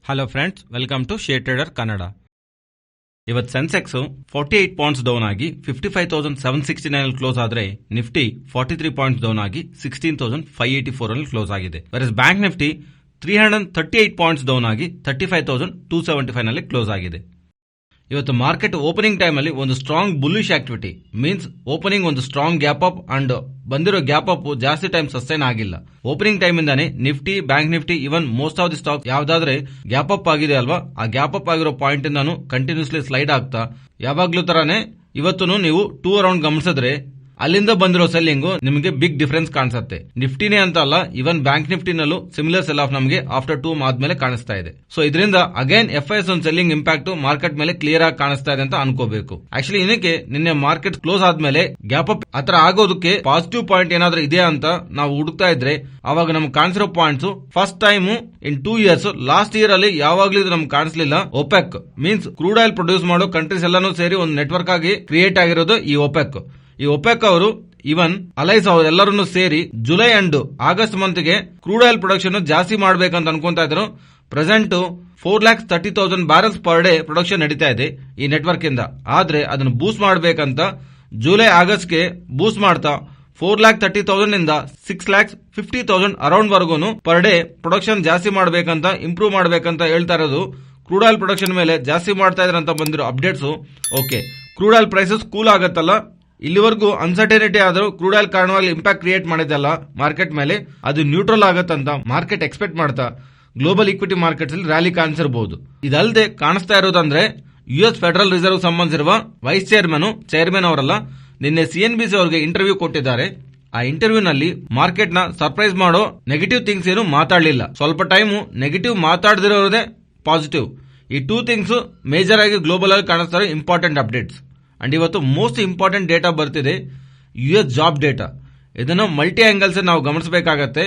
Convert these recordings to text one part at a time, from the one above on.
Hello friends, welcome to share trader Kannada. ಇವತ್ತು Sensex 48 points down ಆಗಿ 55,769 close ಆದರೆ Nifty 43 points down ಆಗಿ 16,584 ಅಲ್ಲಿ ಕ್ಲೋಸ್ ಆಗಿದೆ. Virus bank Nifty 338 points down ಆಗಿ 35,275 ನಲ್ಲಿ ಕ್ಲೋಸ್ ಆಗಿದೆ. ಇವತ್ತು ಮಾರ್ಕೆಟ್ ಓಪನಿಂಗ್ ಟೈಮ್ ಅಲ್ಲಿ ಒಂದು strong bullish activity means opening ಒಂದು ಸ್ಟ್ರಾಂಗ್ ಗ್ಯಾಪ್ ಅಪ್ ಅಂಡ್ ಬಂದಿರೋ ಗ್ಯಾಪ್ ಅಪ್ ಜಾಸ್ತಿ ಟೈಮ್ ಸಸ್ಟೈನ್ ಆಗಿಲ್ಲ. ಓಪನಿಂಗ್ ಟೈಮ್ ಇಂದಾನೆ Nifty, bank Nifty, even most of the stock ಯಾವ್ದಾದ್ರೆ ಗ್ಯಾಪ್ ಅಪ್ ಆಗಿದೆ ಅಲ್ವಾ, ಆ ಗ್ಯಾಪ್ ಅಪ್ ಆಗಿರೋ ಪಾಯಿಂಟ್ ಇಂದಾನು ಕಂಟಿನ್ಯೂಸ್ಲಿ ಸ್ಲೈಡ್ ಆಗ್ತಾ ಯಾವಾಗ್ಲೂ ತರಾನೇ ಇವತ್ತು ನೀವು 2 ಅರೌಂಡ್ ಗಮನಿಸಿದ್ರೆ ಅಲ್ಲಿಂದ ಬಂದಿರೋ ಸೆಲ್ಲಿಂಗ್ ನಿಮಗೆ ಬಿಗ್ ಡಿಫರೆನ್ಸ್ ಕಾಣಿಸುತ್ತೆ. ನಿಫ್ಟಿನೇ ಅಂತ ಅಲ್ಲ, ಇವನ್ ಬ್ಯಾಂಕ್ ನಿಫ್ಟಿನಲ್ಲೂ ಸಿಮಿಲರ್ ಸೆಲ್ ಆಫ್ ನಮಗೆ ಆಫ್ಟರ್ 2 ಆದ್ಮೇಲೆ ಕಾಣಿಸ್ತಾ ಇದೆ. ಸೊ ಇದರಿಂದ ಅಗೈನ್ FIS ಒಂದು ಸೆಲ್ಲಿಂಗ್ ಇಂಪ್ಯಾಕ್ಟ್ ಮಾರ್ಕೆಟ್ ಮೇಲೆ ಕ್ಲಿಯರ್ ಆಗಿ ಕಾಣಿಸ್ತಾ ಇದೆ ಅಂತ ಅನ್ಕೋಬೇಕು. ಆಕ್ಚುಲಿ ಇದಕ್ಕೆ ನಿನ್ನೆ ಮಾರ್ಕೆಟ್ ಕ್ಲೋಸ್ ಆದ್ಮೇಲೆ ಗ್ಯಾಪ್ ಅಪ್ ಆತರ ಆಗೋದಕ್ಕೆ ಪಾಸಿಟಿವ್ ಪಾಯಿಂಟ್ ಏನಾದ್ರೂ ಇದೆಯಾ ಅಂತ ನಾವು ಹುಡುಕ್ತಾ ಇದ್ರೆ ಅವಾಗ ನಮ್ಗೆ ಕಾಣಿಸಿರೋ points first time in 2 years last year ಅಲ್ಲಿ ಯಾವಾಗ್ಲೂ ಇದು ನಮ್ಗೆ ಕಾಣಿಸ್ಲಿಲ್ಲ. OPEC means crude oil produce ಮಾಡೋ ಕಂಟ್ರೀಸ್ ಎಲ್ಲಾನು ಸೇರಿ ಒಂದು ನೆಟ್ವರ್ಕ್ ಆಗಿ ಕ್ರಿಯೇಟ್ ಆಗಿರೋದು ಈ ಒಪೆಕ್. ಈ ಒಪೆಕ್ ಅವರು ಇವನ್ ಅಲೈಸ್ ಅವರೆಲ್ಲರನ್ನು ಸೇರಿ ಜುಲೈ ಅಂಡ್ ಆಗಸ್ಟ್ ಮಂತ್ ಗೆ ಕ್ರೂಡ್ ಆಯಿಲ್ ಪ್ರೊಡಕ್ಷನ್ ಜಾಸ್ತಿ ಮಾಡಬೇಕಂತ ಅನ್ಕೊಂತಾ ಇದ್ರು. Present 4,30,000 barrels per day production ನಡೀತಾ ಇದೆ ಈ ನೆಟ್ವರ್ಕ್ ಇಂದ. ಆದ್ರೆ ಅದನ್ನು ಬೂಸ್ಟ್ ಮಾಡಬೇಕಂತ ಜುಲೈ ಆಗಸ್ಟ್ ಗೆ ಬೂಸ್ಟ್ ಮಾಡ್ತಾ 4,30,000 ಇಂದ 6,50,000 ಅರೌಂಡ್ ವರ್ಗೂನು ಪರ್ ಡೇ ಪ್ರೊಡಕ್ಷನ್ ಜಾಸ್ತಿ ಮಾಡಬೇಕಂತ ಇಂಪ್ರೂವ್ ಮಾಡಬೇಕಂತ ಹೇಳ್ತಾ ಇರೋದು. ಕ್ರೂಡ್ ಆಯಿಲ್ ಪ್ರೊಡಕ್ಷನ್ ಮೇಲೆ ಜಾಸ್ತಿ ಮಾಡ್ತಾ ಇದ್ರೆ ಅಂತ ಬಂದಿರೋ updates. Okay, crude oil prices cool ಆಗತ್ತಲ್ಲ, ಇಲ್ಲಿವರೆಗೂ ಅನ್ಸರ್ಟನಿಟಿ ಆದರೂ ಕ್ರೂಡ್ ಆಯಿಲ್ ಕಾರಣವಾಗಿ ಇಂಪ್ಯಾಕ್ಟ್ ಕ್ರಿಯೇಟ್ ಮಾಡಿದಲ್ಲ ಮಾರ್ಕೆಟ್ ಮೇಲೆ, ಅದು ನ್ಯೂಟ್ರಲ್ ಆಗತ್ತಂತ ಮಾರ್ಕೆಟ್ ಎಕ್ಸ್ಪೆಕ್ಟ್ ಮಾಡ್ತಾ ಗ್ಲೋಬಲ್ ಇಕ್ವಿಟಿ ಮಾರ್ಕೆಟ್ಸ್ ಅಲ್ಲಿ ರ್ಯಾಲಿ ಕಾಣಿಸಿರಬಹುದು. ಇದಲ್ಲದೆ ಕಾಣಿಸ್ತಾ ಇರೋದಂದ್ರೆ US ಫೆಡರಲ್ ರಿಸರ್ವ್ ಸಂಬಂಧಿಸಿರುವ ವೈಸ್ ಚೇರ್ಮನ್ ಅವರಲ್ಲ, ನಿನ್ನೆ CNBC ಅವರಿಗೆ ಇಂಟರ್ವ್ಯೂ ಕೊಟ್ಟಿದ್ದಾರೆ. ಆ ಇಂಟರ್ವ್ಯೂ ನಲ್ಲಿ ಮಾರ್ಕೆಟ್ ನ ಸರ್ಪ್ರೈಸ್ ಮಾಡೋ ನೆಗೆಟಿವ್ ಥಿಂಗ್ಸ್ ಏನು ಮಾತಾಡಲಿಲ್ಲ. ಸ್ವಲ್ಪ ಟೈಮ್ ನೆಗೆಟಿವ್ ಮಾತಾಡದಿರೋದೇ ಪಾಸಿಟಿವ್. ಈ 2 ಥಿಂಗ್ಸ್ ಮೇಜರ್ ಆಗಿ ಗ್ಲೋಬಲ್ ಆಗಿ ಕಾಣಿಸ್ತಾರೆ ಇಂಪಾರ್ಟೆಂಟ್ ಅಪ್ಡೇಟ್ಸ್. ಅಂಡ್ ಇವತ್ತು ಮೋಸ್ಟ್ ಇಂಪಾರ್ಟೆಂಟ್ ಡೇಟಾ ಬರ್ತಿದೆ, US ಜಾಬ್ ಡೇಟಾ. ಇದನ್ನು ಮಲ್ಟಿ ಆಂಗಲ್ಸ್ ನಾವು ಗಮನಿಸಬೇಕಾಗತ್ತೆ.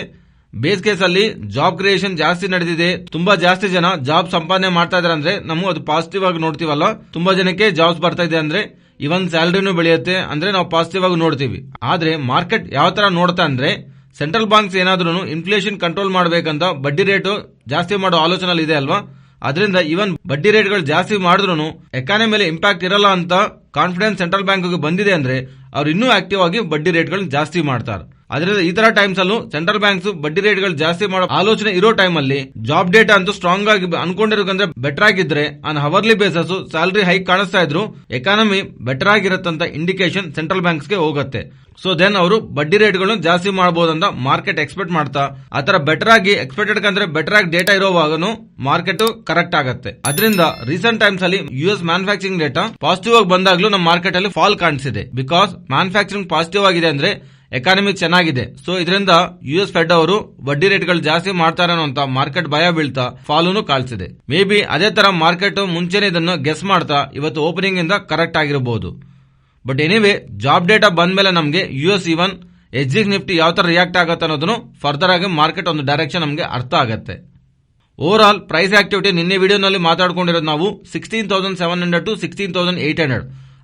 ಬೇಸ್ ಕೇಸ್ ಅಲ್ಲಿ ಜಾಬ್ ಕ್ರಿಯೇಷನ್ ಜಾಸ್ತಿ ನಡೆದಿದೆ, ತುಂಬಾ ಜಾಸ್ತಿ ಜನ ಜಾಬ್ ಸಂಪಾದನೆ ಮಾಡ್ತಾ ಇದಾರೆ ಅಂದ್ರೆ ನಾವು ಅದು ಪಾಸಿಟಿವ್ ಆಗಿ ನೋಡ್ತೀವಲ್ಲ. ತುಂಬಾ ಜನಕ್ಕೆ ಜಾಬ್ಸ್ ಬರ್ತಾ ಇದೆ ಅಂದ್ರೆ ಇವನ್ ಸ್ಯಾಲರಿನೂ ಬೆಳೆಯುತ್ತೆ ಅಂದ್ರೆ ನಾವು ಪಾಸಿಟಿವ್ ಆಗಿ ನೋಡ್ತೀವಿ. ಆದ್ರೆ ಮಾರ್ಕೆಟ್ ಯಾವ ತರ ನೋಡ್ತಾ ಅಂದ್ರೆ ಸೆಂಟ್ರಲ್ ಬ್ಯಾಂಕ್ಸ್ ಏನಾದ್ರೂ ಇನ್ಫ್ಲೇಷನ್ ಕಂಟ್ರೋಲ್ ಮಾಡಬೇಕಂತ ಬಡ್ಡಿ ರೇಟ್ ಜಾಸ್ತಿ ಮಾಡೋ ಆಲೋಚನೆ ಇದೆ ಅಲ್ವಾ. ಅದರಿಂದ ಇವನ್ ಬಡ್ಡಿ ರೇಟ್ಗಳು ಜಾಸ್ತಿ ಮಾಡಿದ್ರು ಎಕಾನಮಿ ಮೇಲೆ ಇಂಪ್ಯಾಕ್ಟ್ ಇರಲ್ಲ ಅಂತ ಕಾನ್ಫಿಡೆನ್ಸ್ ಸೆಂಟ್ರಲ್ ಬ್ಯಾಂಕ್ ಬಂದಿದೆ ಅಂದ್ರೆ ಅವ್ರು ಇನ್ನೂ ಆಕ್ಟಿವ್ ಆಗಿ ಬಡ್ಡಿ ರೇಟ್ಗಳನ್ನ ಜಾಸ್ತಿ ಮಾಡ್ತಾರೆ. ಅದರಿಂದ ಈ ತರ ಟೈಮ್ಸ್ ಅಲ್ಲೂ ಸೆಂಟ್ರಲ್ ಬ್ಯಾಂಕ್ಸ್ ಬಡ್ಡಿ ರೇಟ್ಗಳು ಜಾಸ್ತಿ ಮಾಡೋ ಆಲೋಚನೆ ಇರೋ ಟೈಮ್ ಅಲ್ಲಿ ಜಾಬ್ ಡೇಟಾ ಅಂತೂ ಸ್ಟ್ರಾಂಗ್ ಆಗಿ ಅನ್ಕೊಂಡಿರೋಕಂದ್ರೆ ಬೆಟರ್ ಆಗಿದ್ರೆ on hourly bases salary hike ಕಾಣಿಸ್ತಾ ಇದ್ರು ಎಕಾನಮಿ ಬೆಟರ್ ಆಗಿರತ್ತಂತ ಇಂಡಿಕೇಶನ್ ಸೆಂಟ್ರಲ್ ಬ್ಯಾಂಕ್ಸ್ ಗೆ ಹೋಗುತ್ತೆ. ಸೊ ದೆನ್ ಅವರು ಬಡ್ಡಿ ರೇಟ್ಗಳನ್ನು ಜಾಸ್ತಿ ಮಾಡಬಹುದಂತ ಮಾರ್ಕೆಟ್ ಎಕ್ಸ್ಪೆಕ್ಟ್ ಮಾಡ್ತಾ ಆತರ ಬೆಟರ್ ಆಗಿ ಎಕ್ಸ್ಪೆಕ್ಟೆಡ್ ಅಂದ್ರೆ ಬೆಟರ್ ಆಗಿ ಡೇಟಾ ಇರೋವಾಗನು ಮಾರ್ಕೆಟ್ ಕರೆಕ್ಟ್ ಆಗುತ್ತೆ. ಅದರಿಂದ ರೀಸೆಂಟ್ ಟೈಮ್ಸ್ ಅಲ್ಲಿ US ಮ್ಯಾನುಫ್ಯಾಕ್ಚರಿಂಗ್ ಡೇಟಾ ಪಾಸಿಟಿವ್ ಆಗಿ ಬಂದಾಗ್ಲೂ ನಮ್ಮ ಮಾರ್ಕೆಟ್ ಅಲ್ಲಿ ಫಾಲ್ ಕಾಣಿಸಿದೆ. ಬಿಕಾಸ್ ಮ್ಯಾನುಫ್ಯಾಕ್ಚರಿಂಗ್ ಪಾಸಿಟಿವ್ ಆಗಿದೆ ಅಂದ್ರೆ ಎಕಾನಮಿ ಚೆನ್ನಾಗಿದೆ. ಸೊ ಇದರಿಂದ US ಫೆಡ್ ಅವರು ಬಡ್ಡಿ ರೇಟ್ಗಳು ಜಾಸ್ತಿ ಮಾಡ್ತಾರೆ ಅಂತ ಮಾರ್ಕೆಟ್ ಭಯ ಬೀಳ್ತಾ ಫಾಲೂನು ಕಾಣಿಸಿದೆ. ಮೇ ಬಿ ಅದೇ ತರ ಮಾರ್ಕೆಟ್ ಮುಂಚೆನೆ ಇದನ್ನು ಗೆಸ್ ಮಾಡ್ತಾ ಇವತ್ತು ಓಪನಿಂಗ್ ಇಂದ ಕರೆಕ್ಟ್ ಆಗಿರಬಹುದು. ಬಟ್ ಎನಿವೇ ಜಾಬ್ ಡೇಟಾ ಬಂದ ಮೇಲೆ ನಮಗೆ US ಇವನ್ SGX ನಿಫ್ಟಿ ಯಾವ ತರ ರಿಯಾಕ್ಟ್ ಆಗುತ್ತೆ ಅನ್ನೋದನ್ನು ಫರ್ದರ್ ಆಗಿ ಮಾರ್ಕೆಟ್ ಒಂದು ಡೈರೆಕ್ಷನ್ ನಮಗೆ ಅರ್ಥ ಆಗುತ್ತೆ. ಓವರ್ ಆಲ್ ಪ್ರೈಸ್ ಆಕ್ಟಿವಿಟಿ ನಿನ್ನೆ ವಿಡಿಯೋನಲ್ಲಿ ಮಾತಾಡ್ಕೊಂಡಿರೋದು ನಾವು 16,700 to 16,800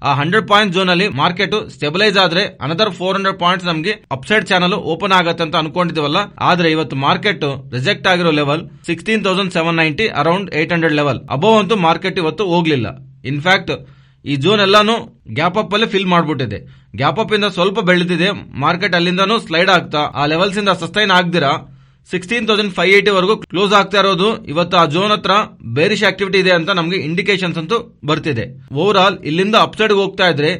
ಆ 100 ಪಾಯಿಂಟ್ ಝೋನ್ ಅಲ್ಲಿ ಮಾರ್ಕೆಟ್ ಸ್ಟೆಬಿಲೈಸ್ ಆದ್ರೆ ಅನದರ್ 400 ಪಾಯಿಂಟ್ಸ್ ನಮಗೆ ಅಪ್ಸೈಡ್ ಚಾನಲ್ ಓಪನ್ ಆಗತ್ತೆ ಅಂತ ಅನ್ಕೊಂಡಿದೀವಲ್ಲ. ಆದ್ರೆ ಇವತ್ತು ಮಾರ್ಕೆಟ್ ರಿಜೆಕ್ಟ್ ಆಗಿರೋ ಲೆವೆಲ್ 16,790 ಅರೌಂಡ್ 800 ಲೆವೆಲ್ ಅಬೋವ್ ಅಂತೂ ಮಾರ್ಕೆಟ್ ಇವತ್ತು ಹೋಗ್ಲಿಲ್ಲ. ಇನ್ಫ್ಯಾಕ್ಟ್ ಈ ಝೋನ್ ಎಲ್ಲಾನು ಗ್ಯಾಪ್ ಅಪ್ ಅಲ್ಲಿ ಫಿಲ್ ಮಾಡ್ಬಿಟ್ಟಿದೆ. ಗ್ಯಾಪ್ ಅಪ್ ಇಂದ ಸ್ವಲ್ಪ ಬೆಳೆದಿದೆ ಮಾರ್ಕೆಟ್, ಅಲ್ಲಿಂದಾನು ಸ್ಲೈಡ್ ಆಗ್ತಾ ಆ ಲೆವೆಲ್ಸ್ ಇಂದ ಸಸ್ಟೈನ್ ಆಗ್ದಿರಾ 16,580 ವರೆಗೂ ಕ್ಲೋಸ್ ಆಗ್ತಾ ಇರೋದು. ಇವತ್ತು ಆ ಝೋನ್ ಹತ್ರ ಬೇರಿಶ್ ಆಕ್ಟಿವಿಟಿ ಇದೆ ಅಂತ ನಮಗೆ ಇಂಡಿಕೇಶನ್ಸ್ ಅಂತೂ ಬರ್ತಿದೆ. ಓವರ್ ಆಲ್ ಇಲ್ಲಿಂದ ಅಪ್ಸೈಡ್ ಹೋಗ್ತಾ ಇದ್ರೆ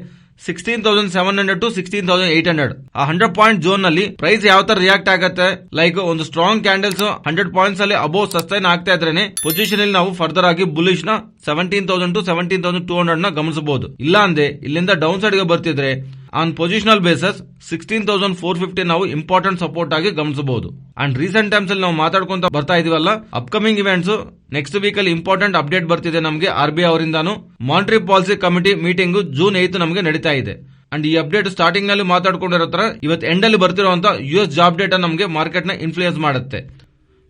16,700 to 16,800 ಆ 100 ಪಾಯಿಂಟ್ ಝೋನ್ ನಲ್ಲಿ ಪ್ರೈಸ್ ಯಾವ ತರ ರಿಯಾಕ್ಟ್ ಆಗುತ್ತೆ. ಲೈಕ್ ಒಂದು ಸ್ಟ್ರಾಂಗ್ ಕ್ಯಾಂಡಲ್ಸ್ 100 ಪಾಯಿಂಟ್ಸ್ ಅಲ್ಲಿ ಅಬೋವ್ ಸಸ್ಟೈನ್ ಆಗ್ತಾ ಇದ್ರೇನೆ ಪೊಸಿಷನ್ ಅಲ್ಲಿ ನಾವು ಫರ್ದರ್ ಆಗಿ ಬುಲಿಶ್ ನ 17,000 to 17,200 ನ ಗಮನಿಸಬಹುದು. ಇಲ್ಲ ಅಂದ್ರೆ ಇಲ್ಲಿಂದ ಡೌನ್ ಸೈಡ್ ಗೆ ಬರ್ತಿದ್ರೆ ಆನ್ ಪೊಸಿಷನಲ್ ಬೇಸಸ್ 16,450 ನಾವು ಇಂಪಾರ್ಟೆಂಟ್ ಸಪೋರ್ಟ್ ಆಗಿ ಗಮನಿಸಬಹುದು. ಅಂಡ್ ರೀಸೆಂಟ್ ಟೈಮ್ಸ್ ಅಲ್ಲಿ ನಾವು ಮಾತಾಡ್ಕೊಂತ ಬರ್ತಾ ಇದೀವಲ್ಲ, ಅಪ್ಕಮಿಂಗ್ ಇವೆಂಟ್ಸ್ ನೆಕ್ಸ್ಟ್ ವೀಕ್ ಅಲ್ಲಿ ಇಂಪಾರ್ಟೆಂಟ್ ಅಪ್ಡೇಟ್ ಬರ್ತಿದೆ ನಮಗೆ RBI ಅವರಿಂದಾನು. Monetary policy committee meeting June 8 ನಮಗೆ ನಡೀತಾ ಇದೆ. ಅಂಡ್ ಈ ಅಪ್ಡೇಟ್ ಸ್ಟಾರ್ಟಿಂಗ್ ನಲ್ಲಿ ಮಾತಾಡ್ಕೊಂಡಿರೋ ತರ ಇವತ್ತು ಎಂಡ್ ಅಲ್ಲಿ ಬರ್ತಿರುವಂತ US ಜಾಬ್ ಡೇಟಾ ನಮಗೆ ಮಾರ್ಕೆಟ್ ನ ಇನ್ಫ್ಲೂಯೆನ್ಸ್ ಮಾಡುತ್ತೆ.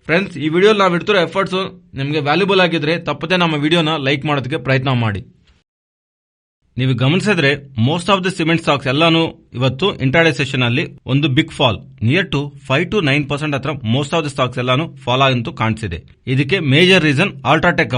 ಫ್ರೆಂಡ್ಸ್, ಈ ವಿಡಿಯೋ ನಾವು ಇಡ್ತಿರೋ ಎಫರ್ಟ್ಸ್ ನಿಮಗೆ ವ್ಯಾಲ್ಯೂಬಲ್ ಆಗಿದ್ರೆ ತಪ್ಪದೆ ನಮ್ಮ ವಿಡಿಯೋನ ಲೈಕ್ ಮಾಡೋದಕ್ಕೆ ಪ್ರಯತ್ನ ಮಾಡಿ. ನೀವು ಗಮನಿಸಿದ್ರೆ most of the cement stocks ಎಲ್ಲಾನು ಇವತ್ತು ಇಂಟ್ರಾಡೇ ಸೆಷನ್ ಅಲ್ಲಿ ಒಂದು big fall near to 5 to 9% ಹತ್ರ ಮೋಸ್ಟ್ ಆಫ್ ದ ಸ್ಟಾಕ್ಸ್ ಎಲ್ಲಾನು ಫಾಲ್ ಆಗಂತೂ ಕಾಣಿಸಿದೆ. ಇದಕ್ಕೆ ಮೇಜರ್ ರೀಸನ್ ಅಲ್ಟ್ರಾಟೆಕ್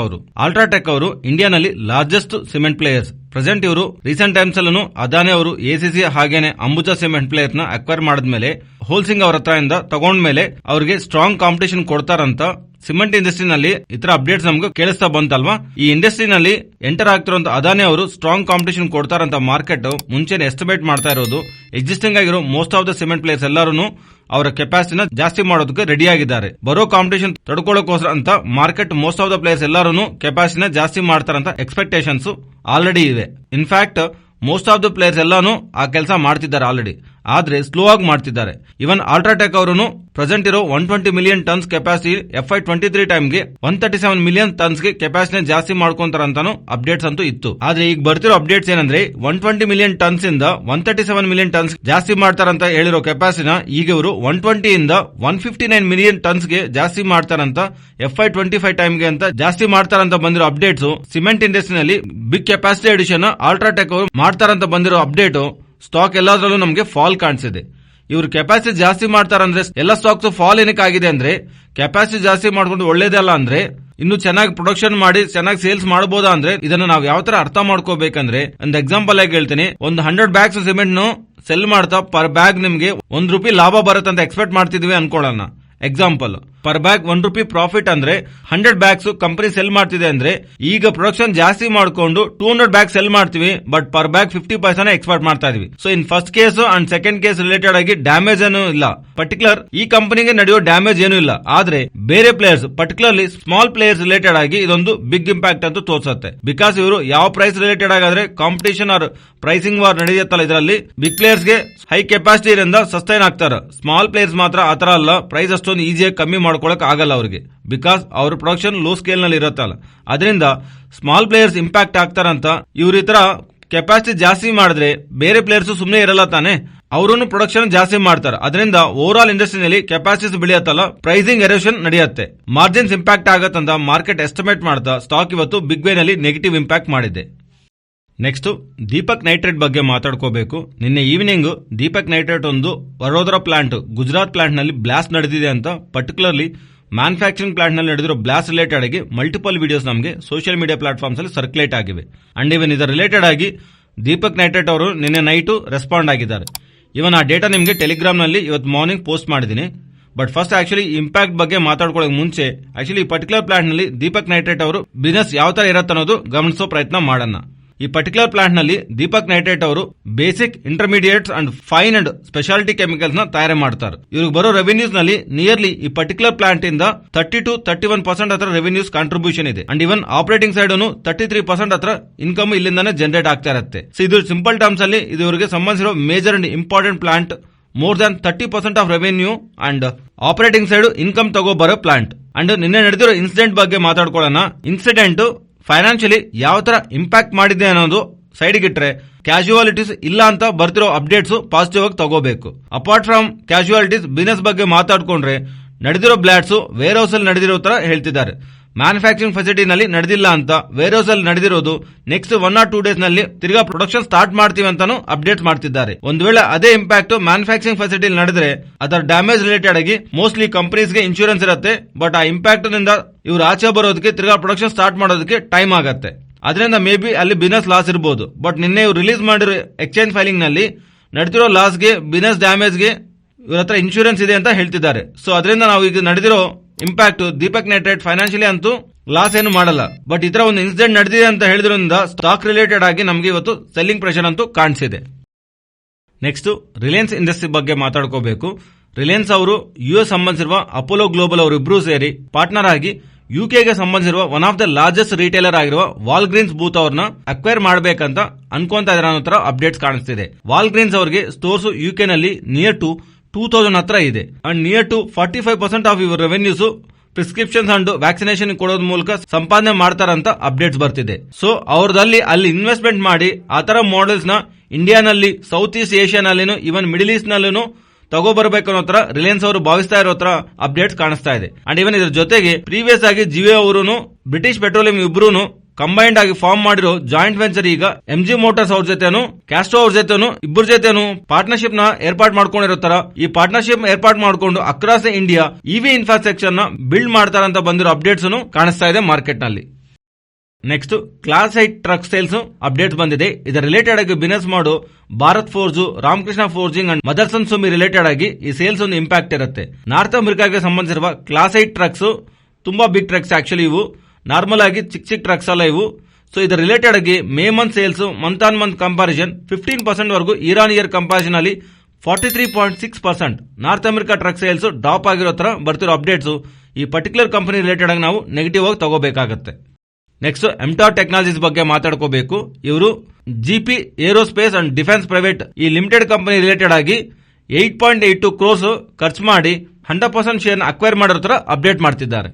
ಅವರು ಇಂಡಿಯಾನಲ್ಲಿ ಲಾರ್ಜೆಸ್ಟ್ ಸಿಮೆಂಟ್ ಪ್ಲೇಯರ್ಸ್. ಪ್ರೆಸೆಂಟ್ ಇವರು ರೀಸೆಂಟ್ ಟೈಮ್ಸ್ ಅಲ್ಲೂ ಅದಾನಿ ಅವರು ಎಸಿಸಿ ಹಾಗೇನೆ ಅಂಬುಜಾ ಸಿಮೆಂಟ್ ಪ್ಲೇಯರ್ ನ ಅಕ್ವೈರ್ ಮಾಡಿದ್ಮೇಲೆ ಹೋಲ್ಸಿಂಗ್ ಅವರ ಹತ್ರ ಇಂದ ತಗೊಂಡ್ಮೇಲೆ ಅವರಿಗೆ ಸ್ಟ್ರಾಂಗ್ ಕಾಂಪಿಟೇಷನ್ ಕೊಡ್ತಾರಂತ ಸಿಮೆಂಟ್ ಇಂಡಸ್ಟ್ರಿನಲ್ಲಿ ಇತರ ಅಪ್ಡೇಟ್ಸ್ ನಮ್ಗೆ ಕೇಳಿಸ್ತಾ ಬಂತಲ್ವಾ. ಈ ಇಂಡಸ್ಟ್ರಿನಲ್ಲಿ ಎಂಟರ್ ಆಗ್ತಿರುವಂತ ಅದಾನಿ ಅವರು ಸ್ಟ್ರಾಂಗ್ ಕಾಂಪಿಟೇಷನ್ ಕೊಡ್ತಾರಂತ ಮಾರ್ಕೆಟ್ ಮುಂಚೆನೆ ಎಸ್ಟಿಮೇಟ್ ಮಾಡ್ತಾ ಇರೋದು. ಎಕ್ಸಿಸ್ಟಿಂಗ್ ಆಗಿರೋ most of the cement players ಎಲ್ಲರೂ ಅವರ ಕೆಪಾಸಿಟಿನ ಜಾಸ್ತಿ ಮಾಡೋದಕ್ಕೆ ರೆಡಿ ಆಗಿದ್ದಾರೆ. ಬರೋ ಕಾಂಪಿಟೇಷನ್ ತಡ್ಕೊಳ್ಳೋಕೋಸ್ಕರ ಅಂತ market most of the players ಎಲ್ಲರೂ ಕೆಪಾಸಿಟಿನ ಜಾಸ್ತಿ ಮಾಡ್ತಾರಂತ ಎಕ್ಸ್ಪೆಕ್ಟೇಷನ್ಸ್ ಆಲ್ರೆಡಿ ಇವೆ. In fact most of the players ಎಲ್ಲಾನು ಆ ಕೆಲಸ ಮಾಡ್ತಿದ್ದಾರೆ ಆಲ್ರೆಡಿ, ಆದ್ರೆ ಸ್ಲೋ ಆಗಿ ಮಾಡ್ತಿದ್ದಾರೆ. ಇವನ್ ಅಲ್ಟ್ರಾಟೆಕ್ ಅವರು ಪ್ರೆಸೆಂಟ್ ಇರೋ 120 ಮಿಲಿಯನ್ ಟನ್ಸ್ ಕೆಪಾಸಿಟಿ FY23 ಟೈಮ್ಗೆ 137 ಮಿಲಿಯನ್ ಟನ್ಸ್ ಗೆ ಕೆಪಾಸಿಟಿ ಜಾಸ್ತಿ ಮಾಡ್ಕೊಂತಾರಂತಾನು ಅಪ್ಡೇಟ್ಸ್ ಅಂತೂ ಇತ್ತು. ಆದ್ರೆ ಈಗ ಬರ್ತಿರೋ ಅಪ್ಡೇಟ್ಸ್ ಏನಂದ್ರೆ 120 ಮಿಲಿಯನ್ ಟನ್ಸ್ ಇಂದ 137 ಮಿಲಿಯನ್ ಟನ್ಸ್ ಜಾಸ್ತಿ ಮಾಡ್ತಾರಂತ ಹೇಳಿರೋ ಕೆಪಾಸಿಟಿನ ಈಗ ಇವರು 120 ಇಂದ 159 ಮಿಲಿಯನ್ ಟನ್ಸ್ ಗೆ ಜಾಸ್ತಿ ಮಾಡ್ತಾರಂತ FY25 ಟೈಮ್ಗೆ ಅಂತ ಜಾಸ್ತಿ ಮಾಡ್ತಾರಂತ ಬಂದಿರೋ ಅಪ್ಡೇಟ್ಸ್. ಸಿಮೆಂಟ್ ಇಂಡಸ್ಟ್ರಿನಲ್ಲಿ ಬಿಗ್ ಕೆಪಾಸಿಟಿ ಅಡಿಷನ್ ಅಲ್ಟ್ರಾಟೆಕ್ ಅವರು ಮಾಡ್ತಾರಂತ ಬಂದಿರೋ ಅಪ್ಡೇಟ್ ಸ್ಟಾಕ್ ಎಲ್ಲದರಲ್ಲೂ ನಮಗೆ ಫಾಲ್ ಕಾಣಿಸಿದೆ. ಇವರು ಕೆಪಾಸಿಟಿ ಜಾಸ್ತಿ ಮಾಡ್ತಾರಂದ್ರೆ ಎಲ್ಲ ಸ್ಟಾಕ್ಸ್ ಫಾಲ್ ಏನಕ್ಕೆ ಆಗಿದೆ ಅಂದ್ರೆ ಕೆಪಾಸಿಟಿ ಜಾಸ್ತಿ ಮಾಡ್ಕೊಂಡು ಒಳ್ಳೇದಲ್ಲ ಅಂದ್ರೆ ಇನ್ನು ಚೆನ್ನಾಗಿ ಪ್ರೊಡಕ್ಷನ್ ಮಾಡಿ ಚೆನ್ನಾಗಿ ಸೇಲ್ಸ್ ಮಾಡಬಹುದಾ ಅಂದ್ರೆ ಇದನ್ನ ನಾವು ಯಾವ ತರ ಅರ್ಥ ಮಾಡ್ಕೋಬೇಕಂದ್ರೆ ಒಂದು ಎಕ್ಸಾಂಪಲ್ ಆಗಿ ಹೇಳ್ತೀನಿ. ಒಂದು 100 ಬ್ಯಾಗ್ಸ್ ಸಿಮೆಂಟ್ ನು ಸೆಲ್ ಮಾಡ್ತಾ ಪರ್ ಬ್ಯಾಗ್ ನಿಮ್ಗೆ ₹1 ಲಾಭ ಬರುತ್ತೆ ಅಂತ ಎಕ್ಸ್ಪೆಕ್ಟ್ ಮಾಡ್ತಿದ್ವಿ ಅನ್ಕೊಳ್ಳೋಣ. ಎಕ್ಸಾಂಪಲ್ ಪರ್ ಬ್ಯಾಗ್ ₹1 ಪ್ರಾಫಿಟ್ ಅಂದ್ರೆ 100 ಬ್ಯಾಗ್ಸ್ ಕಂಪನಿ ಸೆಲ್ ಮಾಡ್ತಿದೆ ಅಂದ್ರೆ ಈಗ ಪ್ರೊಡಕ್ಷನ್ ಜಾಸ್ತಿ ಮಾಡ್ಕೊಂಡು 200 ಬ್ಯಾಗ್ ಸೆಲ್ ಮಾಡ್ತೀವಿ, ಬಟ್ ಪರ್ ಬ್ಯಾಗ್ 50% ಎಕ್ಸ್ಪೆಕ್ಟ್ ಮಾಡ್ತಾ ಇದೀವಿ. So in first case and second case related ಆಗಿ ಡ್ಯಾಮೇಜ್ ಏನು ಇಲ್ಲ, ಪರ್ಟಿಕ್ಯುಲರ್ ಈ ಕಂಪನಿಗೆ ನಡೆಯೋ ಡ್ಯಾಮೇಜ್ ಏನು ಇಲ್ಲ. ಆದ್ರೆ ಬೇರೆ players particularly small players related ಆಗಿ ಇದೊಂದು ಬಿಗ್ ಇಂಪ್ಯಾಕ್ಟ್ ಅಂತ ತೋರಿಸುತ್ತೆ. ಬಿಕಾಸ್ ಇವರು ಯಾವ ಪ್ರೈಸ್ ರಿಲೇಟೆಡ್ ಆಗಾದ್ರೆ ಕಾಂಪಿಟೇಷನ್ ಆರ್ ಪ್ರೈಸಿಂಗ್ ವಾರ್ ನಡೆಯುತ್ತಲ್ಲ, ಇದರಲ್ಲಿ ಬಿಗ್ ಪ್ಲೇಯರ್ಸ್ ಗೆ ಹೈ ಕೆಪಾಸಿಟಿ ಇರಿಂದ ಸಸ್ಟೈನ್ ಆಗ್ತಾರೆ. ಸ್ಮಾಲ್ ಪ್ಲೇಯರ್ಸ್ ಮಾತ್ರ ಆತರ ಅಲ್ಲ, ಪ್ರೈಸ್ ಅಷ್ಟೊಂದು ಈಸಿಯಾಗಿ ಕಮ್ಮಿ ಮಾಡ್ಕೊಳಕ್ ಆಗಲ್ಲ ಅವರಿಗೆ, ಬಿಕಾಸ್ ಅವ್ರ ಪ್ರೊಡಕ್ಷನ್ ಲೋ ಸ್ಕೇಲ್ ನಲ್ಲಿ ಇರುತ್ತಲ್ಲ. ಅದರಿಂದ ಸ್ಮಾಲ್ ಪ್ಲೇಯರ್ಸ್ ಇಂಪ್ಯಾಕ್ಟ್ ಆಗ್ತಾರಂತ ಇವ್ರ ಈ ತರ ಕೆಪಾಸಿಟಿ ಜಾಸ್ತಿ ಮಾಡಿದ್ರೆ ಬೇರೆ ಪ್ಲೇಯರ್ಸ್ ಸುಮ್ಮನೆ ಇರಲ್ಲ ತಾನೆ, ಅವರನ್ನು ಪ್ರೊಡಕ್ಷನ್ ಜಾಸ್ತಿ ಮಾಡ್ತಾರೆ. ಅದರಿಂದ ಓವರ್ ಆಲ್ ಇಂಡಸ್ಟ್ರಿನಲ್ಲಿ ಕೆಪಾಸಿಟೀಸ್ ಬೆಳೆಯತ್ತಲ್ಲ, ಪ್ರೈಸಿಂಗ್ ಎರೋಷನ್ ನಡೆಯುತ್ತೆ, ಮಾರ್ಜಿನ್ಸ್ ಇಂಪ್ಯಾಕ್ಟ್ ಆಗತ್ತಂತ ಮಾರ್ಕೆಟ್ ಎಸ್ಟಿಮೇಟ್ ಮಾಡ್ತಾ ಸ್ಟಾಕ್ ಇವತ್ತು ಬಿಗ್ ವೇ ನಲ್ಲಿ ನೆಗೆಟಿವ್ ಇಂಪ್ಯಾಕ್ಟ್ ಮಾಡಿದೆ. ನೆಕ್ಸ್ಟ್ ದೀಪಕ್ ನೈಟ್ರೇಟ್ ಬಗ್ಗೆ ಮಾತಾಡ್ಕೋಬೇಕು. ನಿನ್ನೆ ಈವ್ನಿಂಗ್ ದೀಪಕ್ ನೈಟ್ರೇಟ್ ಒಂದು ವಡೋದರಾ ಪ್ಲಾಂಟ್ ಗುಜರಾತ್ ಪ್ಲಾಂಟ್ ನಲ್ಲಿ ಬ್ಲಾಸ್ಟ್ ನಡೆದಿದೆ ಅಂತ, ಪರ್ಟಿಕ್ಯುಲರ್ಲಿ ಮ್ಯಾನುಫ್ಯಾಕ್ಚರಿಂಗ್ ಪ್ಲಾಂಟ್ ನಲ್ಲಿ ನಡೆದಿರೋ ಬ್ಲಾಸ್ಟ್ ರಿಲೇಟೆಡ್ ಆಗಿ ಮಲ್ಟಿಪಲ್ ವಿಡಿಯೋಸ್ ನಮಗೆ ಸೋಷಿಯಲ್ ಮೀಡಿಯಾ ಪ್ಲಾಟ್ಫಾರ್ಮ್ಸ್ ಅಲ್ಲಿ ಸರ್ಕ್ಯುಲೇಟ್ ಆಗಿವೆ. ಅಂಡ್ ಇವನ್ ಇದರ ರಿಲೇಟೆಡ್ ಆಗಿ ದೀಪಕ್ ನೈಟ್ರೇಟ್ ಅವರು ನಿನ್ನೆ ನೈಟು ರೆಸ್ಪಾಂಡ್ ಆಗಿದ್ದಾರೆ. ಇವನ್ ಆ ಡೇಟಾ ನಿಮಗೆ ಟೆಲಿಗ್ರಾಮ್ ನಲ್ಲಿ ಇವತ್ತು ಮಾರ್ನಿಂಗ್ ಪೋಸ್ಟ್ ಮಾಡಿದ್ದೀನಿ. ಬಟ್ ಫಸ್ಟ್ ಆಕ್ಚುಲಿ ಇಂಪ್ಯಾಕ್ಟ್ ಬಗ್ಗೆ ಮಾತಾಡ್ಕೊಳ್ಳೋಕೆ ಮುಂಚೆ ಆಕ್ಚುಲಿ ಈ ಪರ್ಟಿಕ್ಯುಲರ್ ಪ್ಲಾಂಟ್ ನಲ್ಲಿ ದೀಪಕ್ ನೈಟ್ರೇಟ್ ಅವರು ಬಿಸಿನೆಸ್ ಯಾವ ತರ ಇರುತ್ತೆ ಅನ್ನೋದು ಗಮನಿಸೋ ಪ್ರಯತ್ನ ಮಾಡೋಣ. ಈ ಪರ್ಟಿಕ್ಯುಲರ್ ಪ್ಲಾಂಟ್ ನಲ್ಲಿ ದೀಪಕ್ ನೈಟ್ರೇಟ್ ಅವರು basic, intermediates and fine and speciality chemicals ನ ತಯಾರಿ ಮಾಡ್ತಾರೆ. ಇವ್ರಿಗೆ ಬರೋ ರೆವೆನ್ಯೂಸ್ ನಲ್ಲಿ ನಿಯರ್ಲಿ ಈ ಪರ್ಟಿಕ್ಯುಲರ್ ಪ್ಲಾಂಟ್ ಇಂದ 30 to 31% ಹತ್ರ ರೆವೆನ್ಯೂಸ್ ಕಾಂಟ್ರಿಬ್ಯೂಷನ್ ಇದೆ. ಅಂಡ್ ಇವನ್ ಆಪರೇಟಿಂಗ್ ಸೈಡ್ 33% ಹತ್ರ ಇನ್ಕಮ್ ಇಲ್ಲಿಂದಾನೆ ಜನರೇಟ್ ಆಗ್ತಾ ಇರುತ್ತೆ. ಸೊ ಇದು ಸಿಂಪಲ್ ಟರ್ಮ್ಸ್ ಅಲ್ಲಿ ಇದು ಇವರಿಗೆ ಸಂಬಂಧಿಸಿರೋ major and important plant. More than 30% of revenue and operating side income ತಗೋ ಬರೋ ಪ್ಲಾಂಟ್. ಅಂಡ್ ನಿನ್ನೆ ನಡೆದಿರೋ ಇನ್ಸಿಡೆಂಟ್ ಬಗ್ಗೆ ಮಾತಾಡ್ಕೊಳ್ಳೋಣ. ಇನ್ಸಿಡೆಂಟ್ ಫೈನಾನ್ಷಿಯಲಿ ಯಾವ ತರ ಇಂಪ್ಯಾಕ್ಟ್ ಮಾಡಿದೆ ಅನ್ನೋದು ಸೈಡ್ ಗಿಟ್ರೆ, ಕ್ಯಾಶುಯಾಲಿಟೀಸ್ ಇಲ್ಲ ಅಂತ ಬರ್ತಿರೋ ಅಪ್ಡೇಟ್ಸ್ ಪಾಸಿಟಿವ್ ಆಗಿ ತಗೋಬೇಕು. ಅಪಾರ್ಟ್ ಫ್ರಮ್ ಕ್ಯಾಶುಯಾಲಿಟೀಸ್, ಬಿಸಿನೆಸ್ ಬಗ್ಗೆ ಮಾತಾಡ್ಕೊಂಡ್ರೆ ನಡೆದಿರೋ ಬ್ಲಾಟ್ಸ್ ವೇರ್ ಹೌಸ್ ಅಲ್ಲಿ ನಡೆದಿರೋ ತರ ಹೇಳ್ತಿದ್ದಾರೆ. ಮ್ಯಾನುಫ್ಯಾಕ್ಚರಿಂಗ್ ಫೆಸಿಲಿಟಿ ನಲ್ಲಿ ನಡೆದಿಲ್ಲ ಅಂತ, ವೇರ್ ಹೌಸ್ ಅಲ್ಲಿ ನಡೆದಿರೋದು ನೆಕ್ಸ್ಟ್ 1 or 2 ಡೇಸ್ ನಲ್ಲಿ ತಿರ್ಗಾ ಪ್ರೊಡಕ್ಷನ್ ಸ್ಟಾರ್ಟ್ ಮಾಡ್ತೀವಿ ಅಂತಾನು ಅಪ್ಡೇಟ್ ಮಾಡ್ತಿದ್ದಾರೆ. ಒಂದು ವೇಳೆ ಅದೇ ಇಂಪ್ಯಾಕ್ಟ್ ಮ್ಯಾನುಫ್ಯಾಕ್ಚರಿಂಗ್ ಫೆಸಿಲಿಟಿ ನಡೆದ್ರೆ ಅದರ ಡ್ಯಾಮೇಜ್ ರಿಲೇಟೆಡ್ ಆಗಿ ಮೋಸ್ಟ್ಲಿ ಕಂಪನೀಸ್ ಗೆ ಇನ್ಶೂರೆನ್ಸ್ ಇರುತ್ತೆ. ಬಟ್ ಆ ಇಂಪ್ಯಾಕ್ಟ್ ನಿಂದ ಇವ್ರು ಆಚೆ ಬರೋದಕ್ಕೆ ತಿರ್ಗಾ ಪ್ರೊಡಕ್ಷನ್ ಸ್ಟಾರ್ಟ್ ಮಾಡೋದಕ್ಕೆ ಟೈಮ್ ಆಗುತ್ತೆ. ಅದರಿಂದ ಮೇ ಬಿ ಅಲ್ಲಿ ಬಿಸಿನೆಸ್ ಲಾಸ್ ಇರಬಹುದು. ಬಟ್ ನಿನ್ನೆ ಇವ್ರು ರಿಲೀಸ್ ಮಾಡಿರೋ ಎಕ್ಸ್ಚೇಂಜ್ ಫೈಲಿಂಗ್ ನಲ್ಲಿ ನಡೆದಿರೋ ಲಾಸ್ಗೆ, ಬಿಸಿನೆಸ್ ಡ್ಯಾಮೇಜ್ಗೆ ಇವ್ರ ಹತ್ರ ಇನ್ಶೂರೆನ್ಸ್ ಇದೆ ಅಂತ ಹೇಳ್ತಿದ್ದಾರೆ. ಸೊ ಅದರಿಂದ ನಾವು ಈಗ ನಡೆದಿರೋ ಇಂಪ್ಯಾಕ್ಟ್ ದೀಪಕ್ ನೈಟ್ರೇಟ್ ಫೈನಾನ್ಷಿಯಲಿ ಅಂತೂ ಲಾಸ್ ಏನು ಮಾಡಲ್ಲ. ಬಟ್ ಈ ತರ ಒಂದು ಇನ್ಸಿಡೆಂಟ್ ನಡೆದಿದೆ ಅಂತ ಹೇಳಿದ್ರಿಂದ ಸ್ಟಾಕ್ ರಿಲೇಟೆಡ್ ಆಗಿ ನಮಗೆ ಇವತ್ತು ಸೆಲ್ಲಿಂಗ್ ಪ್ರೆಷರ್ ಅಂತೂ ಕಾಣಿಸಿದೆ. ನೆಕ್ಸ್ಟ್ ರಿಲಯನ್ಸ್ ಇಂಡಸ್ಟ್ರಿ ಬಗ್ಗೆ ಮಾತಾಡ್ಕೋಬೇಕು. ರಿಲಯನ್ಸ್ ಅವರು US ಸಂಬಂಧಿಸಿರುವ ಅಪೋಲೋ ಗ್ಲೋಬಲ್ ಅವರಿಬ್ರು ಸೇರಿ ಪಾರ್ಟ್ನರ್ ಆಗಿ ಯುಕೆಗೆ ಸಂಬಂಧಿಸಿರುವ one of the largest retailer ಆಗಿರುವ ವಾಲ್ಗ್ರೀನ್ಸ್ ಬೂತ್ ಅವ್ರನ್ನ ಅಕ್ವೈರ್ ಮಾಡಬೇಕಂತ ಅನ್ಕೊಂತಾ ಇದ್ರ ಅನ್ನೋ ತರ ಅಪ್ಡೇಟ್ಸ್ ಕಾಣಿಸ್ತಿದೆ. ವಾಲ್ಗ್ರೀನ್ಸ್ ಅವರಿಗೆ ಸ್ಟೋರ್ಸ್ ಯುಕೆ ನಲ್ಲಿ ನಿಯರ್ ಟು 2000 ಹತ್ರ ಇದೆ. ಅಂಡ್ ನಿಯರ್ ಟು 45% ಆಫ್ ಇವರ್ ರೆವೆನ್ಯೂಸ್ ಪ್ರಿಸ್ಕ್ರಿಪ್ಷನ್ಸ್ ಅಂಡ್ ವ್ಯಾಕ್ಸಿನೇಷನ್ ಕೊಡೋದ್ ಮೂಲಕ ಸಂಪಾದನೆ ಮಾಡ್ತಾರಂತ ಅಪ್ಡೇಟ್ಸ್ ಬರ್ತಿದೆ. ಸೊ ಅವ್ರದಲ್ಲಿ ಅಲ್ಲಿ ಇನ್ವೆಸ್ಟ್ಮೆಂಟ್ ಮಾಡಿ ಆ ತರ ಮಾಡೆಲ್ಸ್ ನ ಇಂಡಿಯಾನಲ್ಲಿ, ಸೌತ್ ಈಸ್ಟ್ ಏಷ್ಯಾನಲ್ಲಿನೂ, ಇವನ್ ಮಿಡಲ್ ಈಸ್ಟ್ ನಲ್ಲೂ ತಗೋಬರ್ಬೇಕು ಅನ್ನೋ ತರ ರಿಲಯನ್ಸ್ ಅವರು ಭಾವಿಸ್ತಾ ಇರೋ ತರ ಅಪ್ಡೇಟ್ಸ್ ಕಾಣಿಸ್ತಾ ಇದೆ. ಅಂಡ್ ಇವನ್ ಇದ್ರ ಜೊತೆಗೆ ಪ್ರೀವಿಯಸ್ ಆಗಿ ಜಿಯೋ ಅವರು, ಬ್ರಿಟಿಷ್ ಪೆಟ್ರೋಲಿಯಂ ಇಬ್ರು ಕಂಬೈನ್ಡ್ ಆಗಿ ಫಾರ್ಮ್ ಮಾಡಿರೋ ಜಾಯಿಂಟ್ ವೆಂಚರ್ ಈಗ MG ಮೋಟಾರ್ಸ್ ಅವ್ರ ಜೊತೆನು ಕ್ಯಾಸ್ಟ್ರೋ ಅವ್ರ ಜೊತೆನು ಇಬ್ಬರ ಜೊತೆನು ಪಾರ್ಟ್ನರ್ಶಿಪ್ ನ ಏರ್ಪಾಟ್ ಮಾಡ್ಕೊಂಡಿರೋ ಈ ಪಾರ್ಟ್ನರ್ಶಿಪ್ ಏರ್ಪಾಟ್ ಮಾಡ್ಕೊಂಡು ಅಕ್ರಾಸ್ ಇಂಡಿಯಾ EV ಇನ್ಫ್ರಾಸ್ಟ್ರಕ್ಚರ್ ನ ಬಿಲ್ಡ್ ಮಾಡ್ತಾರಂತ ಬಂದಿರೋ ಅಪ್ಡೇಟ್ಸ್ ಕಾಣಿಸ್ತಾ ಇದೆ ಮಾರ್ಕೆಟ್ ನಲ್ಲಿ. Next class 8 truck sales updates ಬಂದಿದೆ. ಇದರ ರಿಲೇಟೆಡ್ ಆಗಿ ಬಿಸಿನೆಸ್ ಮಾಡೋ Bharat forge, Ramakrishna forging and Motherson Sumi related ಆಗಿ ಈ ಸೇಲ್ಸ್ ಒಂದು ಇಂಪ್ಯಾಕ್ಟ್ ಇರುತ್ತೆ. ನಾರ್ತ್ ಅಮೆರಿಕಾಗೆ ಸಂಬಂಧಿಸಿರುವ ಕ್ಲಾಸ್ 8 ಟ್ರಕ್ಸ್ ತುಂಬಾ ಬಿಗ್ ಟ್ರಕ್ಸ್. ಆಕ್ಚುಲಿ ಇವು ನಾರ್ಮಲ್ ಆಗಿ ಚಿಕ್ಕ ಟ್ರಕ್ಸ್ ಅಲ್ಲ ಇವು. ಸೊ ಇದರ ರಿಲೇಟೆಡ್ ಆಗಿ May month sales month on month comparison 15% ವರೆಗೂ ಇಯರ್ ಆನ್ ಇಯರ್ ಕಂಪಾರಿಸನ್ ಅಲ್ಲಿ 43.6% north America truck sales drop ಆಗಿರೋ ತರ ಬರ್ತಿರೋ ಅಪ್ಡೇಟ್ಸ್ ಈ ಪರ್ಟಿಕ್ಯುಲರ್ ಕಂಪನಿ ರಿಲೇಟೆಡ್ ಆಗಿ ನಾವು ನೆಗೆಟಿವ್ ಆಗಿ ತಗೋಬೇಕಾಗುತ್ತೆ. ನೆಕ್ಸ್ಟ್ ಎಂಟಾರ್ ಟೆಕ್ನಾಲಜೀಸ್ ಬಗ್ಗೆ ಮಾತಾಡ್ಕೋಬೇಕು. ಇವರು GP aerospace and defence private ಈ ಲಿಮಿಟೆಡ್ ಕಂಪನಿ ರಿಲೇಟೆಡ್ ಆಗಿ 8.82 ಕ್ರೋರ್ಸ್ ಖರ್ಚು ಮಾಡಿ 100% ಶೇರ್ ಅಕ್ವೈರ್ ಮಾಡೋ ತರ ಅಪ್ಡೇಟ್ ಮಾಡ್ತಿದ್ದಾರೆ.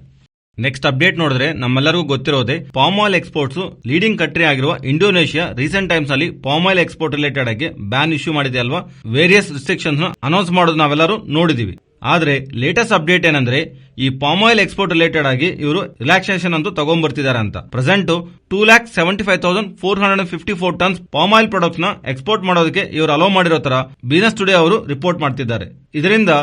ನೆಕ್ಸ್ಟ್ ಅಪ್ಡೇಟ್ ನೋಡಿದ್ರೆ ನಮ್ಮೆಲ್ಲರಿಗೂ ಗೊತ್ತಿರೋದೇ palm oil exports leading country ಆಗಿರುವ ಇಂಡೋನೇಷಿಯಾ ರೀಸೆಂಟ್ ಟೈಮ್ಸ್ ಅಲ್ಲಿ ಪಾಮ್ ಆಯಿಲ್ ಎಕ್ಸ್ಪೋರ್ಟ್ ರಿಲೇಟೆಡ್ ಆಗಿ ಬ್ಯಾನ್ ಇಶ್ಯೂ ಮಾಡಿದೆ ಅಲ್ವಾ. ವೇರಿಯಸ್ ರಿಸ್ಟ್ರಿಕ್ಷನ್ಸ್ ಅನೌನ್ಸ್ ಮಾಡೋದು ನಾವೆಲ್ಲರೂ ನೋಡಿದೀವಿ. ಆದ್ರೆ ಲೇಟೆಸ್ಟ್ ಅಪ್ಡೇಟ್ ಏನಂದ್ರೆ ಈ ಪಾಮ್ ಆಯಿಲ್ ಎಕ್ಸ್ಪೋರ್ಟ್ ರಿಲೇಟೆಡ್ ಆಗಿ ಇವರು ರಿಲ್ಯಾಕ್ಸೇಷನ್ ಅಂತೂ ತಗೊಂಡ್ಬರ್ತಿದ್ದಾರೆ ಅಂತ. Present 2,75,454 tons palm oil products ನ ಎಕ್ಸ್ಪೋರ್ಟ್ ಮಾಡೋದಕ್ಕೆ ಇವರು ಅಲೋ ಮಾಡಿರೋ ತರ ಬಿಸಿನೆಸ್ ಟುಡೇ ಅವರು ರಿಪೋರ್ಟ್ ಮಾಡ್ತಿದ್ದಾರೆ. ಇದರಿಂದ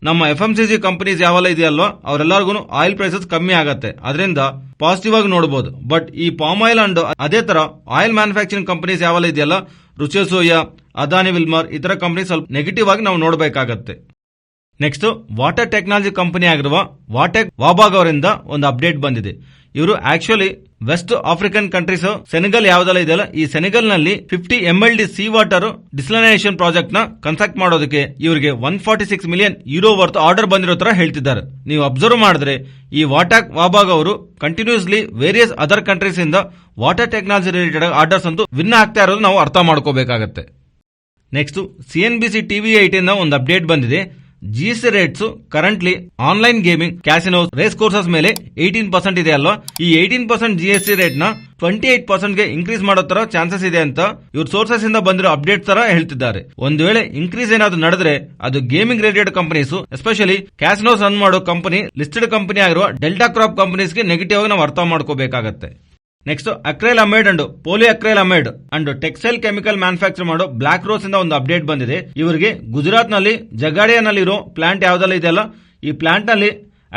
ನಮ್ಮ FMCG ಕಂಪನೀಸ್ ಯಾವೆಲ್ಲ ಇದೆಯಲ್ವಾ ಅವರೆಲ್ಲರಿಗೂ ಆಯಿಲ್ ಪ್ರೈಸಸ್ ಕಮ್ಮಿ ಆಗತ್ತೆ. ಅದರಿಂದ ಪಾಸಿಟಿವ್ ಆಗಿ ನೋಡಬಹುದು. ಬಟ್ ಈ ಪಾಮ್ ಆಯಿಲ್ ಅಂಡ್ ಅದೇ ತರ ಆಯಿಲ್ ಮ್ಯಾನುಫ್ಯಾಕ್ಚರಿಂಗ್ ಕಂಪನೀಸ್ ಯಾವೆಲ್ಲ ಇದೆಯಲ್ಲ, ರುಚಿ ಸೋಯಾ, ಅದಾನಿ ವಿಲ್ಮರ್ ಈ ತರ ಕಂಪನಿ ಸ್ವಲ್ಪ ನೆಗೆಟಿವ್ ಆಗಿ ನಾವು ನೋಡಬೇಕಾಗತ್ತೆ. ನೆಕ್ಸ್ಟ್ ವಾಟರ್ ಟೆಕ್ನಾಲಜಿ ಕಂಪನಿ ಆಗಿರುವ ವಾಟೆಕ್ ವಾಬಾಗ್ ಅವರಿಂದ ಒಂದು ಅಪ್ಡೇಟ್ ಬಂದಿದೆ. ಇವರು actually West African countries Senegal ಯಾವ್ದೆಲ್ಲ ಇದೆಯಲ್ಲ ಈ ಸೆನೆಗಲ್ ನಲ್ಲಿ 50 MLD sea water desalination project ನ ಕನ್ಸ್ಟ್ರಕ್ಟ್ ಮಾಡೋದಕ್ಕೆ ಇವರಿಗೆ 146 ಮಿಲಿಯನ್ ಯೂರೋ ವರ್ತ್ ಆರ್ಡರ್ ಬಂದಿರೋ ತರ ಹೇಳ್ತಿದ್ದಾರೆ. ನೀವು ಅಬ್ಸರ್ವ್ ಮಾಡಿದ್ರೆ ಈ ವಾಟೆಕ್ ವಾಬಾಗ್ ಅವರು ಕಂಟಿನ್ಯೂಸ್ಲಿ ವೇರಿಯಸ್ ಅದರ್ ಕಂಟ್ರೀಸ್ ಇಂದ ವಾಟರ್ ಟೆಕ್ನಾಲಜಿ ರಿಲೇಟೆಡ್ ಆರ್ಡರ್ಸ್ ಅಂತೂ ವಿನ್ ಆಗ್ತಾ ಇರೋದು ನಾವು ಅರ್ಥ ಮಾಡ್ಕೋಬೇಕಾಗತ್ತೆ. ನೆಕ್ಸ್ಟ್ CNBC TV8 ಇಂದ ಒಂದು ಅಪ್ಡೇಟ್ ಬಂದಿದೆ. GST rates currently online gaming, casinos, race courses ಮೇಲೆ 18% ಇದೆ ಅಲ್ವಾ. ಈ 18% GST ರೇಟ್ ನ 28% ಗೆ ಇನ್ಕ್ರೀಸ್ ಮಾಡೋ ತರ ಚಾನ್ಸಸ್ ಇದೆ ಅಂತ ಇವ್ರ ಸೋರ್ಸಸ್ ಇಂದ ಬಂದಿರೋ ಅಪ್ಡೇಟ್ ತರ ಹೇಳ್ತಿದ್ದಾರೆ. ಒಂದು ವೇಳೆ ಇನ್ಕ್ರೀಸ್ ಏನಾದ್ರು ನಡೆದ್ರೆ ಅದು gaming related companies especially casinos run ಮಾಡೋ ಕಂಪನಿ ಲಿಸ್ಟೆಡ್ ಕಂಪನಿ ಆಗಿರುವ ಡೆಲ್ಟಾ ಕ್ರಾಪ್ ಕಂಪನೀಸ್ ಗೆ ನೆಗೆಟಿವ್ ಆಗಿ ನಾವು ಅರ್ಥ ಮಾಡ್ಕೋಬೇಕಾಗತ್ತೆ. ನೆಕ್ಸ್ಟ್ ಅಕ್ರೈಲ್ ಅಮೈಡ್ ಅಂಡ್ ಪೋಲಿ ಅಕ್ರೈಲ್ amide and textile chemical manufacture ಮಾಡೋ ಬ್ಲಾಕ್ ರೋಸ್ ಇಂದ ಒಂದು ಅಪ್ಡೇಟ್ ಬಂದಿದೆ. ಇವರಿಗೆ ಗುಜರಾತ್ ನಲ್ಲಿ ಜಗಾಡಿಯಾನಲ್ಲಿರೋ ಪ್ಲಾಂಟ್ ಯಾವ್ದೆಲ್ಲ ಇದೆಯಲ್ಲ ಈ ಪ್ಲಾಂಟ್ ನಲ್ಲಿ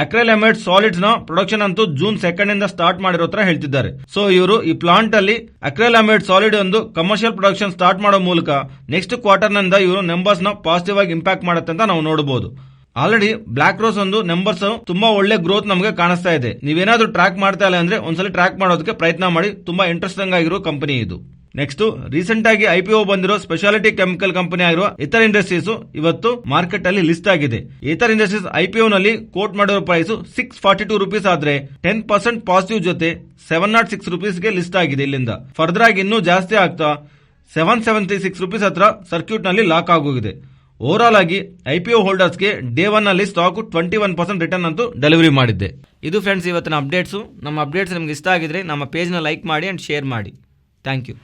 ಅಕ್ರೈಲ್ ಅಮೈಡ್ ಸಾಲಿಡ್ಸ್ ನ ಪ್ರೊಡಕ್ಷನ್ ಅಂತೂ June 2 ಇಂದ ಸ್ಟಾರ್ಟ್ ಮಾಡಿರೋ ತರ ಹೇಳ್ತಿದ್ದಾರೆ. ಸೊ ಇವರು ಈ ಪ್ಲಾಂಟ್ ಅಲ್ಲಿ ಅಕ್ರೈಲ್ ಅಮೈಡ್ ಸಾಲಿಡ್ ಒಂದು ಕಮರ್ಷಿಯಲ್ ಪ್ರೊಡಕ್ಷನ್ ಸ್ಟಾರ್ಟ್ ಮಾಡೋ ಮೂಲಕ ನೆಕ್ಸ್ಟ್ ಕ್ವಾರ್ಟರ್ ನಿಂದ ಇವರು ನಂಬರ್ಸ್ ನ ಪಾಸಿಟಿವ್ ಆಗಿ ಇಂಪ್ಯಾಕ್ಟ್ ಮಾಡುತ್ತೆ ಅಂತ ನಾವು ನೋಡಬಹುದು. ಆಲ್ರೆಡಿ ಬ್ಲಾಕ್ ರೋಸ್ ಒಂದು ನಂಬರ್ಸ್ ತುಂಬಾ ಒಳ್ಳೆ ಗ್ರೋತ್ ನಮಗೆ ಕಾಣಿಸ್ತಾ ಇದೆ. ನೀವೇನಾದ್ರೂ ಟ್ರ್ಯಾಕ್ ಮಾಡ್ತಾ ಇಲ್ಲ ಅಂದ್ರೆ ಒಂದ್ಸಲ ಟ್ರ್ಯಾಕ್ ಮಾಡೋದಕ್ಕೆ ಪ್ರಯತ್ನ ಮಾಡಿ. ತುಂಬಾ ಇಂಟ್ರೆಸ್ಟಿಂಗ್ ಆಗಿರೋ ಕಂಪನಿ ಇದು. ನೆಕ್ಸ್ಟ್ ರೀಸೆಂಟ್ ಆಗಿ IPO ಬಂದಿರೋ ಸ್ಪೆಷಾಲಿಟಿ ಕೆಮಿಕಲ್ ಕಂಪನಿ ಆಗಿರುವ ಈಥರ್ ಇಂಡಸ್ಟ್ರೀಸ್ ಇವತ್ತು ಮಾರ್ಕೆಟ್ ಅಲ್ಲಿ ಲಿಸ್ಟ್ ಆಗಿದೆ. ಈಥರ್ ಇಂಡಸ್ಟ್ರೀಸ್ IPO ನಲ್ಲಿ ಕೋಟ್ ಮಾಡಿರೋ ಪ್ರೈಸ್ 642 ರೂಪೀಸ್ ಆದ್ರೆ 10% ಪಾಸಿಟಿವ್ ಜೊತೆ 706 ರೂಪೀಸ್ ಗೆ ಲಿಸ್ಟ್ ಆಗಿದೆ. ಇಲ್ಲಿಂದ ಫರ್ದರ್ ಆಗಿ ಇನ್ನೂ ಜಾಸ್ತಿ ಆಗ್ತಾ 776 ರೂಪೀಸ್ ಹತ್ರ ಸರ್ಕ್ಯೂಟ್ ನಲ್ಲಿ ಲಾಕ್ ಆಗೋಗಿದೆ. ಓವರ್ ಆಲ್ ಆಗಿ IPO ಹೋಲ್ಡರ್ಸ್ ಗೆ ಡೇ 1 ನಲ್ಲಿ ಸ್ಟಾಕ್ 21% ರಿಟರ್ನ್ ಅಂತೂ ಡೆಲಿವರಿ ಮಾಡಿದ್ದೆ. ಇದು ಫ್ರೆಂಡ್ಸ್ ಇವತ್ತಿನ ಅಪ್ಡೇಟ್ಸ್. ನಮ್ಮ ಅಪ್ಡೇಟ್ಸ್ ನಿಮ್ಗೆ ಇಷ್ಟ ಆಗಿದ್ರೆ ನಮ್ಮ ಪೇಜ್ ನ ಲೈಕ್ ಮಾಡಿ ಅಂಡ್ ಶೇರ್ ಮಾಡಿ. Thank you.